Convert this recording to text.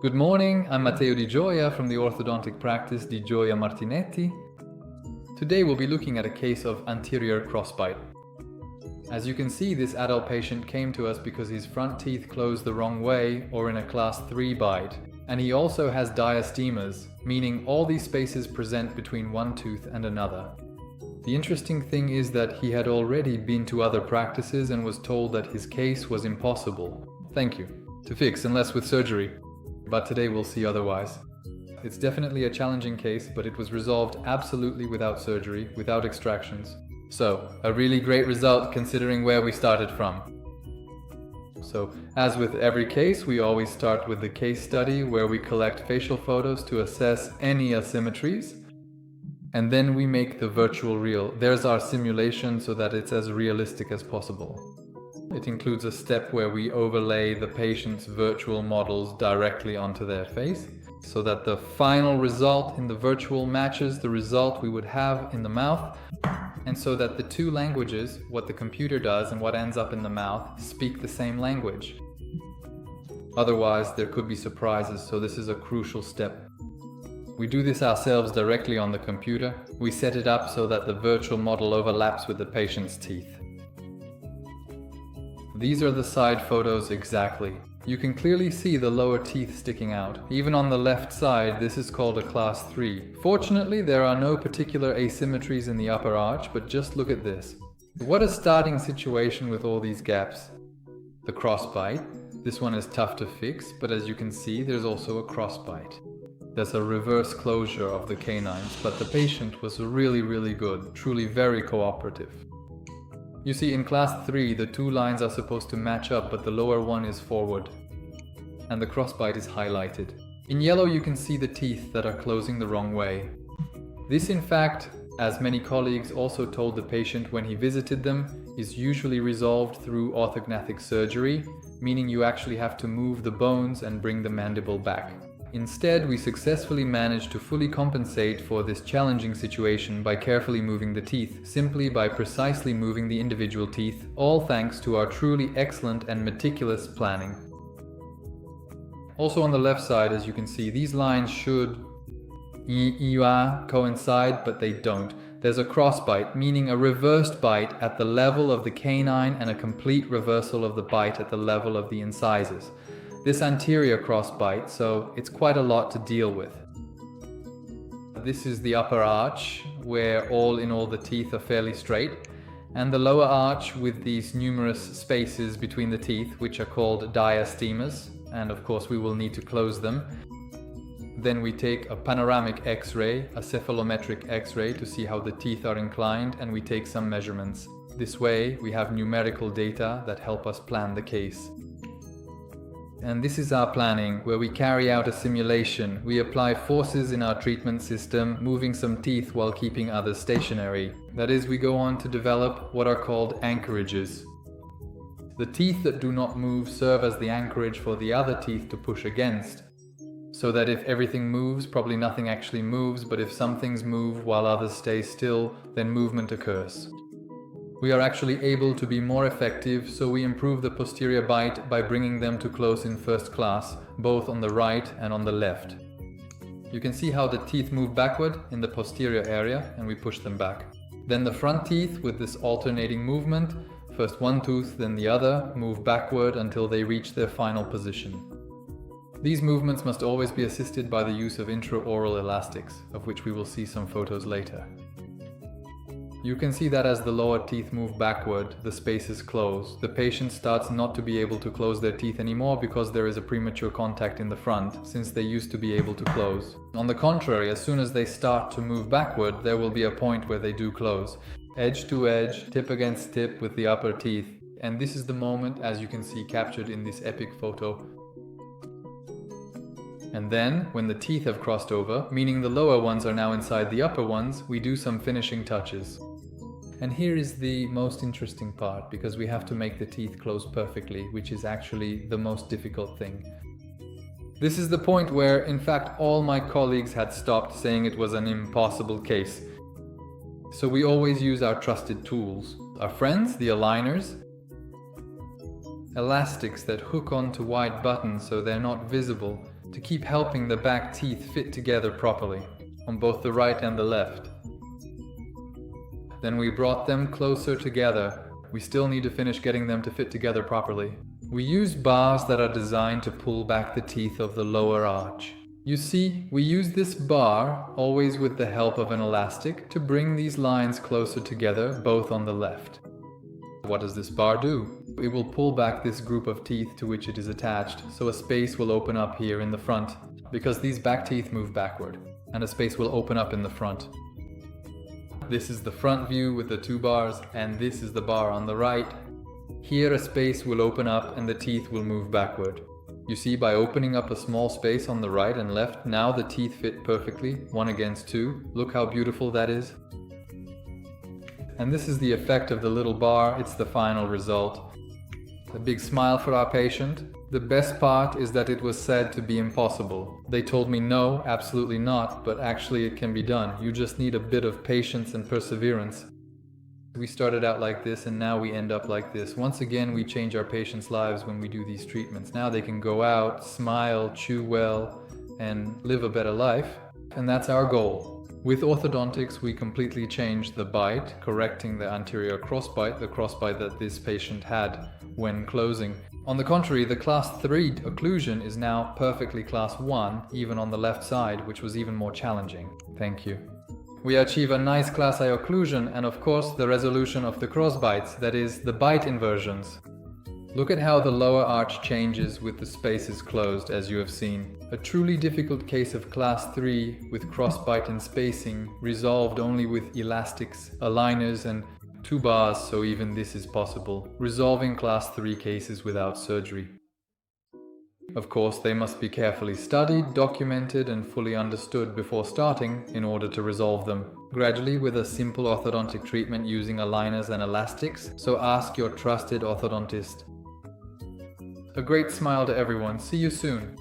Good morning, I'm Matteo Di Gioia from the orthodontic practice Di Gioia Martinetti. Today we'll be looking at a case of anterior crossbite. As you can see, this adult patient came to us because his front teeth closed the wrong way or in a class 3 bite, and he also has diastemas, meaning all these spaces present between one tooth and another. The interesting thing is that he had already been to other practices and was told that his case was impossible, to fix unless with surgery. But today we'll see otherwise. It's definitely a challenging case, but it was resolved absolutely without surgery, without extractions. So, a really great result considering where we started from. So, as with every case, we always start with the case study where we collect facial photos to assess any asymmetries. And then we make the virtual real. There's our simulation so that it's as realistic as possible. It includes a step where we overlay the patient's virtual models directly onto their face, so that the final result in the virtual matches the result we would have in the mouth, and so that the two languages, what the computer does and what ends up in the mouth, speak the same language. Otherwise, there could be surprises, so this is a crucial step. We do this ourselves directly on the computer. We set it up so that the virtual model overlaps with the patient's teeth. These are the side photos exactly. You can clearly see the lower teeth sticking out. Even on the left side, this is called a class 3. Fortunately, there are no particular asymmetries in the upper arch, but just look at this. What a starting situation with all these gaps. The crossbite. This one is tough to fix, but as you can see, there's also a crossbite. There's a reverse closure of the canines, but the patient was really good, truly very cooperative. You see, in class 3, the two lines are supposed to match up, but the lower one is forward, and the crossbite is highlighted. In yellow, you can see the teeth that are closing the wrong way. This, in fact, as many colleagues also told the patient when he visited them, is usually resolved through orthognathic surgery, meaning you actually have to move the bones and bring the mandible back. Instead, we successfully managed to fully compensate for this challenging situation by carefully moving the teeth, simply by precisely moving the individual teeth, all thanks to our truly excellent and meticulous planning. Also on the left side, as you can see, these lines should coincide, but they don't. There's a crossbite, meaning a reversed bite at the level of the canine and a complete reversal of the bite at the level of the incisors. This anterior crossbite, so it's quite a lot to deal with. This is the upper arch, where all the teeth are fairly straight, and the lower arch with these numerous spaces between the teeth, which are called diastemas, and of course we will need to close them. Then we take a panoramic X-ray, a cephalometric X-ray to see how the teeth are inclined, and we take some measurements. This way we have numerical data that help us plan the case. And this is our planning, where we carry out a simulation. We apply forces in our treatment system, moving some teeth while keeping others stationary. That is, we go on to develop what are called anchorages. The teeth that do not move serve as the anchorage for the other teeth to push against. So that if everything moves, probably nothing actually moves, but if some things move while others stay still, then movement occurs. We are actually able to be more effective, so we improve the posterior bite by bringing them to close in first class, both on the right and on the left. You can see how the teeth move backward in the posterior area, and we push them back. Then the front teeth, with this alternating movement, first one tooth, then the other, move backward until they reach their final position. These movements must always be assisted by the use of intraoral elastics, of which we will see some photos later. You can see that as the lower teeth move backward, the spaces close. The patient starts not to be able to close their teeth anymore because there is a premature contact in the front, since they used to be able to close. On the contrary, as soon as they start to move backward, there will be a point where they do close. Edge to edge, tip against tip with the upper teeth. And this is the moment, as you can see captured in this epic photo. And then, when the teeth have crossed over, meaning the lower ones are now inside the upper ones, we do some finishing touches. And here is the most interesting part, because we have to make the teeth close perfectly, which is actually the most difficult thing. This is the point where, in fact, all my colleagues had stopped, saying it was an impossible case. So we always use our trusted tools. Our friends, the aligners, elastics that hook onto white buttons so they're not visible, to keep helping the back teeth fit together properly on both the right and the left. Then we brought them closer together. We still need to finish getting them to fit together properly. We use bars that are designed to pull back the teeth of the lower arch. You see, we use this bar, always with the help of an elastic, to bring these lines closer together, both on the left. What does this bar do? It will pull back this group of teeth to which it is attached, so a space will open up here in the front, because these back teeth move backward, and a space will open up in the front. This is the front view with the two bars, and this is the bar on the right. Here a space will open up and the teeth will move backward. You see, by opening up a small space on the right and left, now the teeth fit perfectly, 1 against 2. Look how beautiful that is. And this is the effect of the little bar. It's the final result. A big smile for our patient. The best part is that it was said to be impossible. They told me no, absolutely not, but actually it can be done. You just need a bit of patience and perseverance. We started out like this and now we end up like this. Once again, we change our patients' lives when we do these treatments. Now they can go out, smile, chew well, and live a better life. And that's our goal. With orthodontics, we completely changed the bite, correcting the anterior crossbite, the crossbite that this patient had when closing. On the contrary, the class 3 occlusion is now perfectly class 1, even on the left side, which was even more challenging. Thank you. We achieve a nice class I occlusion and of course the resolution of the crossbites, that is, the bite inversions. Look at how the lower arch changes with the spaces closed, as you have seen. A truly difficult case of class 3 with crossbite and spacing, resolved only with elastics, aligners and 2 bars, so even this is possible. Resolving class 3 cases without surgery. Of course, they must be carefully studied, documented and fully understood before starting in order to resolve them. Gradually with a simple orthodontic treatment using aligners and elastics, so ask your trusted orthodontist. A great smile to everyone. See you soon.